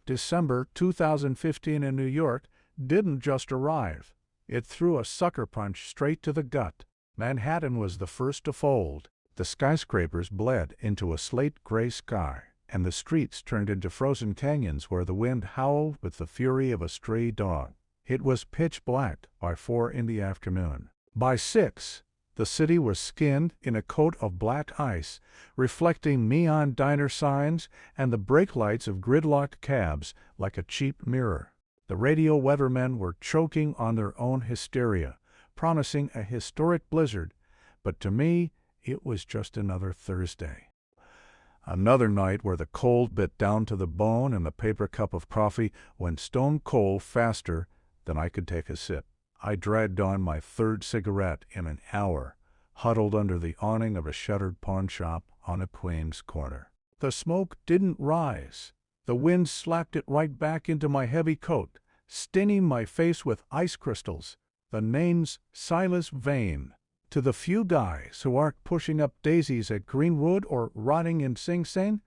December 2015 in New York didn't just arrive. It threw a sucker punch straight to the gut. Manhattan was the first to fold. The skyscrapers bled into a slate-gray sky, and the streets turned into frozen canyons where the wind howled with the fury of a stray dog. It was pitch black by 4 in the afternoon. By 6, the city was skinned in a coat of black ice, reflecting neon diner signs and the brake lights of gridlocked cabs like a cheap mirror. The radio weathermen were choking on their own hysteria, promising a historic blizzard, but to me, it was just another Thursday. Another night where the cold bit down to the bone and the paper cup of coffee went stone cold faster than I could take a sip. I dragged on my third cigarette in an hour, huddled under the awning of a shuttered pawn shop on a Queens corner. The smoke didn't rise. The wind slapped it right back into my heavy coat, stinging my face with ice crystals. The name's Silas Vane. To the few guys who aren't pushing up daisies at Greenwood or rotting in Sing Sing,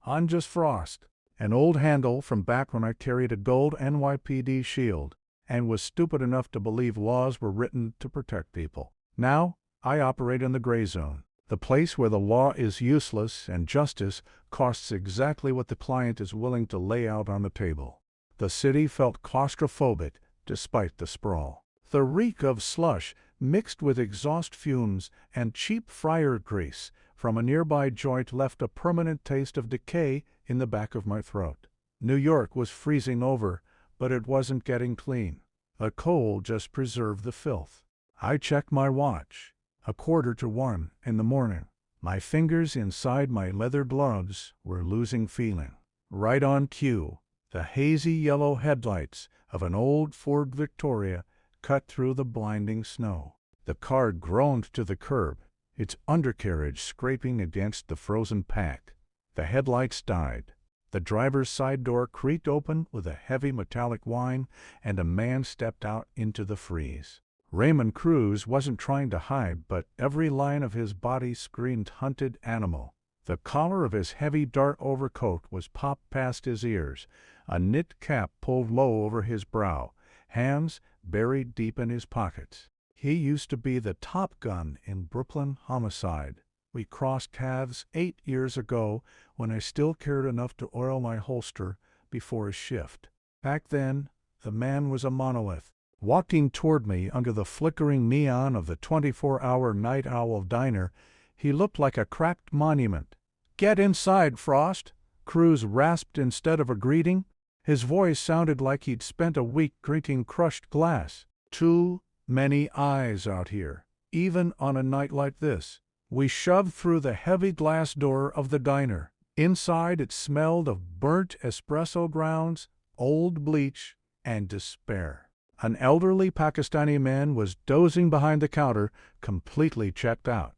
I'm just Frost, an old handle from back when I carried a gold NYPD shield and was stupid enough to believe laws were written to protect people. Now, I operate in the gray zone, the place where the law is useless and justice costs exactly what the client is willing to lay out on the table. The city felt claustrophobic despite the sprawl. The reek of slush mixed with exhaust fumes and cheap fryer grease from a nearby joint left a permanent taste of decay in the back of my throat. New York was freezing over, but it wasn't getting clean. The cold just preserved the filth. I checked my watch. 1:15 in the morning. My fingers inside my leather gloves were losing feeling. Right on cue, the hazy yellow headlights of an old Ford Victoria cut through the blinding snow. The car groaned to the curb, its undercarriage scraping against the frozen pack. The headlights died. The driver's side door creaked open with a heavy metallic whine, and a man stepped out into the freeze. Raymond Cruz wasn't trying to hide, but every line of his body screamed hunted animal. The collar of his heavy dark overcoat was popped past his ears, a knit cap pulled low over his brow, hands buried deep in his pockets. He used to be the top gun in Brooklyn Homicide. We crossed paths 8 years ago when I still cared enough to oil my holster before his shift. Back then, the man was a monolith. Walking toward me under the flickering neon of the 24-hour Night Owl diner, he looked like a cracked monument. "Get inside, Frost," Cruz rasped instead of a greeting. His voice sounded like he'd spent a week drinking crushed glass. Too many eyes out here, even on a night like this. We shoved through the heavy glass door of the diner. Inside it smelled of burnt espresso grounds, old bleach, and despair. An elderly Pakistani man was dozing behind the counter, completely checked out.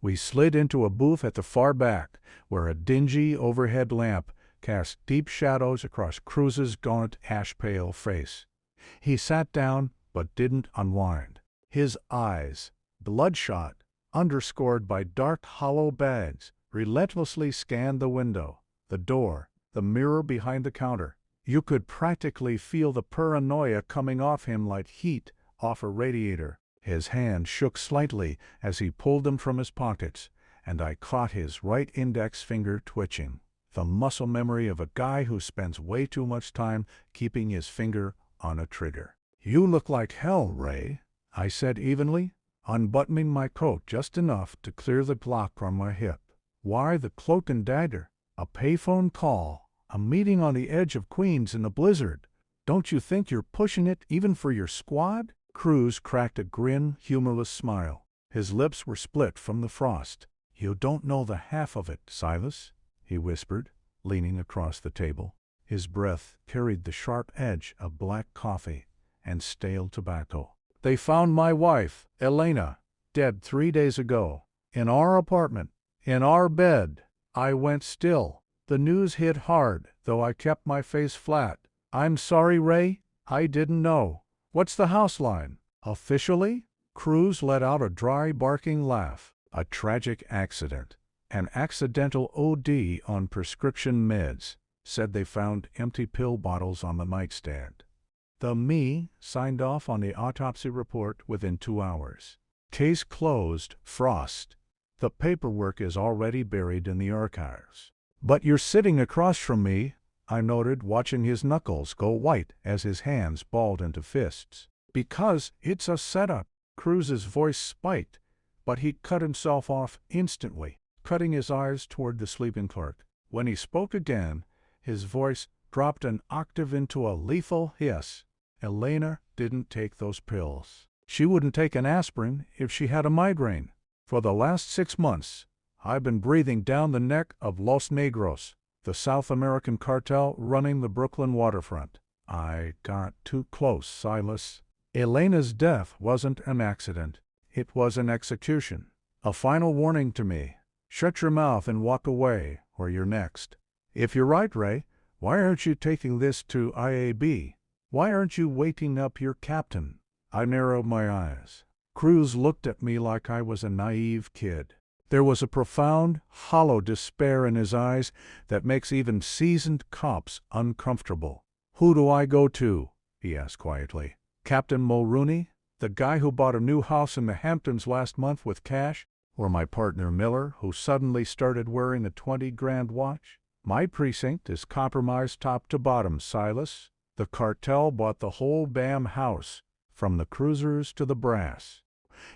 We slid into a booth at the far back, where a dingy overhead lamp cast deep shadows across Cruz's gaunt ash-pale face. He sat down, but didn't unwind. His eyes, bloodshot, underscored by dark hollow bags, relentlessly scanned the window, the door, the mirror behind the counter. You could practically feel the paranoia coming off him like heat off a radiator. His hand shook slightly as he pulled them from his pockets, and I caught his right index finger twitching. The muscle memory of a guy who spends way too much time keeping his finger on a trigger. "You look like hell, Ray," I said evenly, unbuttoning my coat just enough to clear the block on my hip. "Why the cloak and dagger? A payphone call, a meeting on the edge of Queens in a blizzard. Don't you think you're pushing it even for your squad?" Cruz cracked a grin, humorless smile. His lips were split from the frost. "You don't know the half of it, Silas," he whispered, leaning across the table. His breath carried the sharp edge of black coffee and stale tobacco. "They found my wife, Elena, dead 3 days ago. In our apartment. In our bed." I went still. The news hit hard, though I kept my face flat. "I'm sorry, Ray. I didn't know. What's the house line?" "Officially?" Cruz let out a dry, barking laugh. "A tragic accident. An accidental OD on prescription meds. said they found empty pill bottles on the nightstand. The me signed off on the autopsy report within 2 hours. Case closed, Frost. The paperwork is already buried in the archives. But you're sitting across from me, I noted, watching his knuckles go white as his hands balled into fists. Because it's a setup. Cruz's voice spiked, but he cut himself off instantly, cutting his eyes toward the sleeping clerk. When he spoke again, his voice dropped an octave into a lethal hiss. Elena didn't take those pills. She wouldn't take an aspirin if she had a migraine. For the last 6 months, I've been breathing down the neck of Los Negros, the South American cartel running the Brooklyn waterfront. I got too close, Silas. Elena's death wasn't an accident. It was an execution. A final warning to me. Shut your mouth and walk away, or you're next. If you're right, Ray, why aren't you taking this to IAB? Why aren't you waking up your captain? I narrowed my eyes. Cruz looked at me like I was a naive kid. There was a profound, hollow despair in his eyes that makes even seasoned cops uncomfortable. Who do I go to? He asked quietly. Captain Mulrooney? The guy who bought a new house in the Hamptons last month with cash? Or my partner Miller, who suddenly started wearing a 20-grand watch? My precinct is compromised top to bottom, Silas. The cartel bought the whole damn house, from the cruisers to the brass.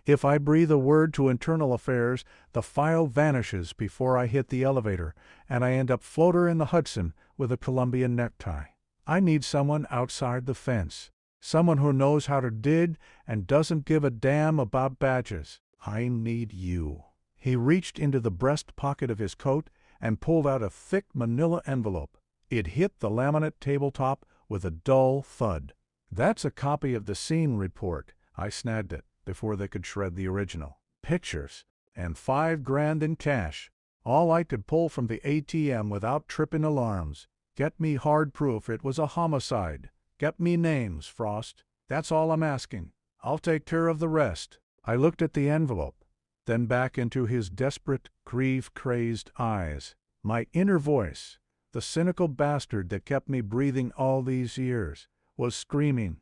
If I breathe a word to internal affairs, the file vanishes before I hit the elevator, and I end up floater in the Hudson with a Colombian necktie. I need someone outside the fence. Someone who knows how to dig and doesn't give a damn about badges. I need you. He reached into the breast pocket of his coat and pulled out a thick manila envelope. It hit the laminate tabletop with a dull thud. That's a copy of the scene report. I snagged it before they could shred the original. Pictures, and $5 grand in cash. All I could pull from the ATM without tripping alarms. Get me hard proof it was a homicide. Get me names, Frost. That's all I'm asking. I'll take care of the rest. I looked at the envelope, then back into his desperate, grief-crazed eyes. My inner voice, the cynical bastard that kept me breathing all these years, was screaming,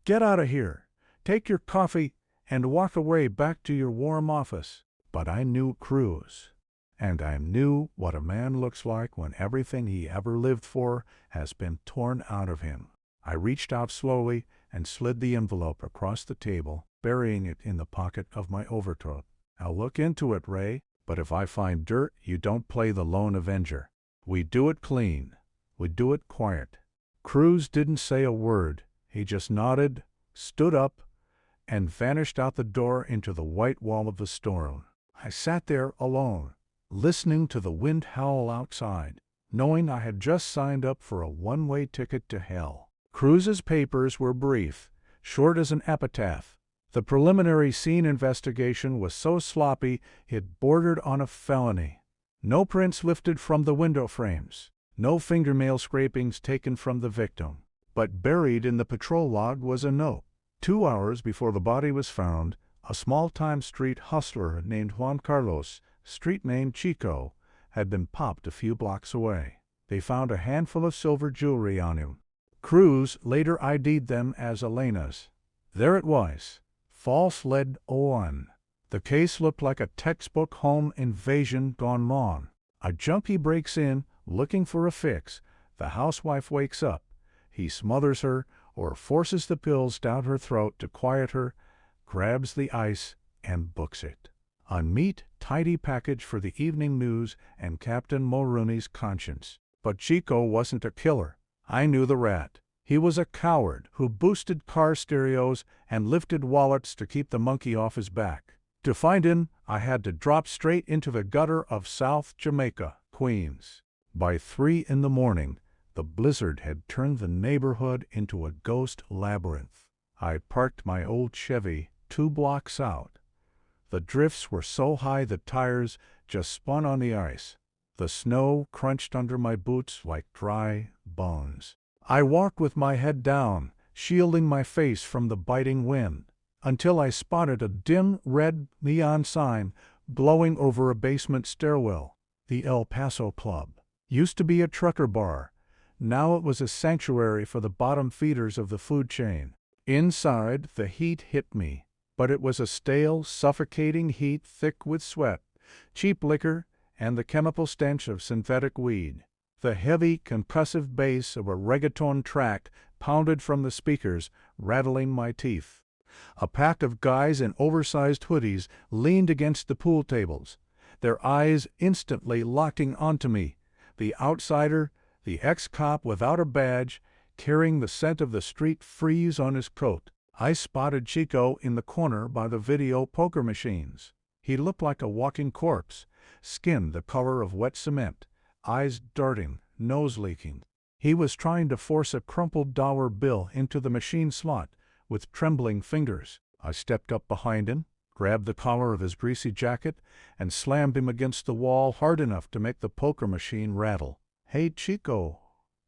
"Get out of here. Take your coffee and walk away back to your warm office." But I knew Cruz, and I knew what a man looks like when everything he ever lived for has been torn out of him. I reached out slowly and slid the envelope across the table, burying it in the pocket of my overcoat. I'll look into it, Ray, but if I find dirt, you don't play the lone avenger. We do it clean. We do it quiet. Cruz didn't say a word. He just nodded, stood up, and vanished out the door into the white wall of the storm. I sat there alone, listening to the wind howl outside, knowing I had just signed up for a one-way ticket to hell. Cruz's papers were brief, short as an epitaph. The preliminary scene investigation was so sloppy it bordered on a felony. No prints lifted from the window frames, no fingernail scrapings taken from the victim. But buried in the patrol log was a note. 2 hours before the body was found, a small-time street hustler named Juan Carlos, street name Chico, had been popped a few blocks away. They found a handful of silver jewelry on him. Cruz later ID'd them as Elena's. There it was, false lead 01. The case looked like a textbook home invasion gone wrong. A junkie breaks in, looking for a fix. The housewife wakes up. He smothers her, or forces the pills down her throat to quiet her, grabs the ice, and books it. A neat, tidy package for the evening news and Captain Mulrooney's conscience. But Chico wasn't a killer. I knew the rat. He was a coward who boosted car stereos and lifted wallets to keep the monkey off his back. To find him, I had to drop straight into the gutter of South Jamaica, Queens. By 3 in the morning, the blizzard had turned the neighborhood into a ghost labyrinth. I parked my old Chevy 2 blocks out. The drifts were so high the tires just spun on the ice. The snow crunched under my boots like dry bones. I walked with my head down, shielding my face from the biting wind, until I spotted a dim red neon sign glowing over a basement stairwell. The El Paso Club. Used to be a trucker bar, Now it was a sanctuary for the bottom feeders of the food chain. Inside, the heat hit me, but it was a stale, suffocating heat thick with sweat, cheap liquor, and the chemical stench of synthetic weed. The heavy, compressive bass of a reggaeton track pounded from the speakers, rattling my teeth. A pack of guys in oversized hoodies leaned against the pool tables, their eyes instantly locking onto me, the outsider, the ex-cop without a badge, carrying the scent of the street freeze on his coat. I spotted Chico in the corner by the video poker machines. He looked like a walking corpse, skin the color of wet cement, eyes darting, nose leaking. He was trying to force a crumpled dollar bill into the machine slot with trembling fingers. I stepped up behind him, grabbed the collar of his greasy jacket, and slammed him against the wall hard enough to make the poker machine rattle. "Hey, Chico,"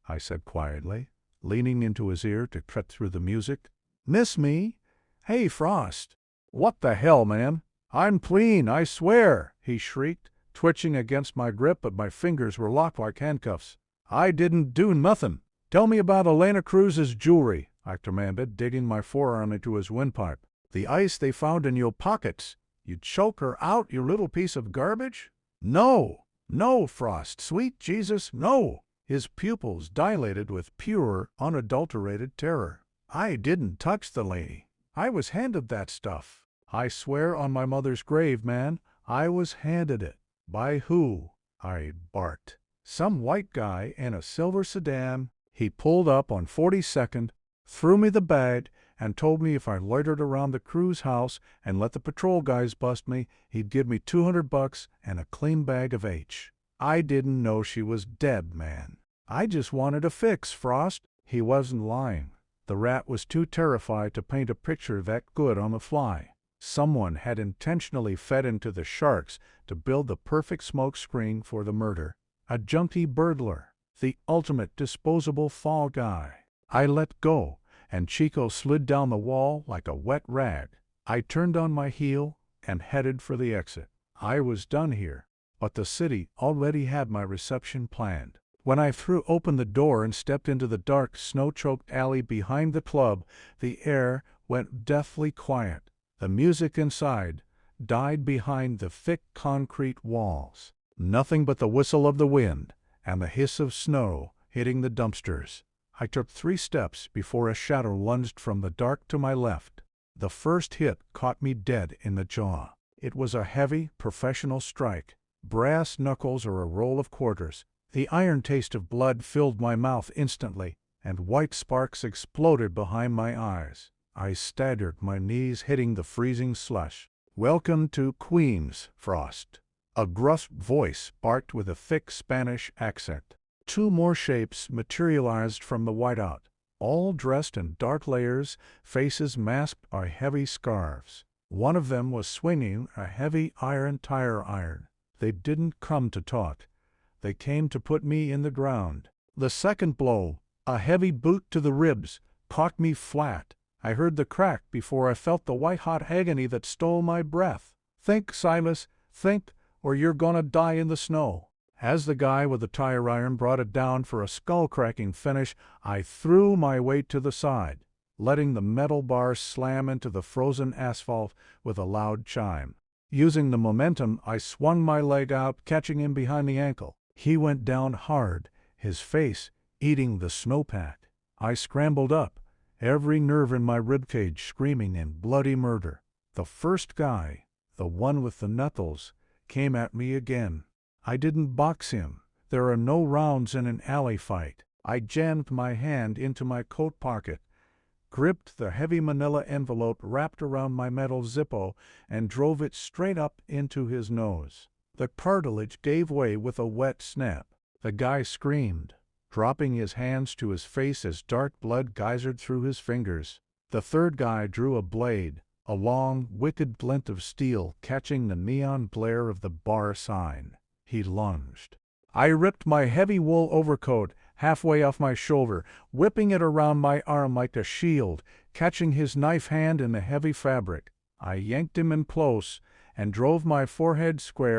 I said quietly, leaning into his ear to cut through the music. "Miss me? Hey, Frost." "What the hell, man? I'm clean, I swear," he shrieked, twitching against my grip, but my fingers were locked like handcuffs. "I didn't do nothing." "Tell me about Elena Cruz's jewelry," I commanded, digging my forearm into his windpipe. "The ice they found in your pockets. You'd choke her out, you little piece of garbage?" "No, no, Frost, sweet Jesus, no." His pupils dilated with pure, unadulterated terror. "I didn't touch the lady. I was handed that stuff. I swear on my mother's grave, man, I was handed it." "By who?" I barked. "Some white guy in a silver sedan." He pulled up on 42nd, threw me the bag, and told me if I loitered around the Cruz house and let the patrol guys bust me, he'd give me $200 and a clean bag of H. I didn't know she was dead, man. I just wanted a fix, Frost. He wasn't lying. The rat was too terrified to paint a picture that good on the fly. Someone had intentionally fed into the sharks to build the perfect smoke screen for the murder. A junkie burglar, the ultimate disposable fall guy. I let go, and Chico slid down the wall like a wet rag. I turned on my heel and headed for the exit. I was done here, but the city already had my reception planned. When I threw open the door and stepped into the dark, snow-choked alley behind the club, the air went deathly quiet. The music inside died behind the thick concrete walls. Nothing but the whistle of the wind and the hiss of snow hitting the dumpsters. I took 3 steps before a shadow lunged from the dark to my left. The first hit caught me dead in the jaw. It was a heavy, professional strike, brass knuckles or a roll of quarters. The iron taste of blood filled my mouth instantly, and white sparks exploded behind my eyes. I staggered, my knees hitting the freezing slush. "Welcome to Queens, Frost," a gruff voice barked with a thick Spanish accent. 2 more shapes materialized from the whiteout, all dressed in dark layers, faces masked by heavy scarves. One of them was swinging a heavy iron tire iron. They didn't come to talk. They came to put me in the ground. The second blow, a heavy boot to the ribs, caught me flat. I heard the crack before I felt the white-hot agony that stole my breath. "Think, Silas, think, or you're gonna die in the snow." As the guy with the tire iron brought it down for a skull-cracking finish, I threw my weight to the side, letting the metal bar slam into the frozen asphalt with a loud chime. Using the momentum, I swung my leg out, catching him behind the ankle. He went down hard, his face eating the snowpack. I scrambled up, every nerve in my ribcage screaming in bloody murder. The first guy, the one with the knuckles, came at me again. I didn't box him. There are no rounds in an alley fight. I jammed my hand into my coat pocket, gripped the heavy manila envelope wrapped around my metal Zippo, and drove it straight up into his nose. The cartilage gave way with a wet snap. The guy screamed, dropping his hands to his face as dark blood geysered through his fingers. The third guy drew a blade, a long, wicked glint of steel catching the neon glare of the bar sign. He lunged. I ripped my heavy wool overcoat halfway off my shoulder, whipping it around my arm like a shield, catching his knife hand in the heavy fabric. I yanked him in close and drove my forehead square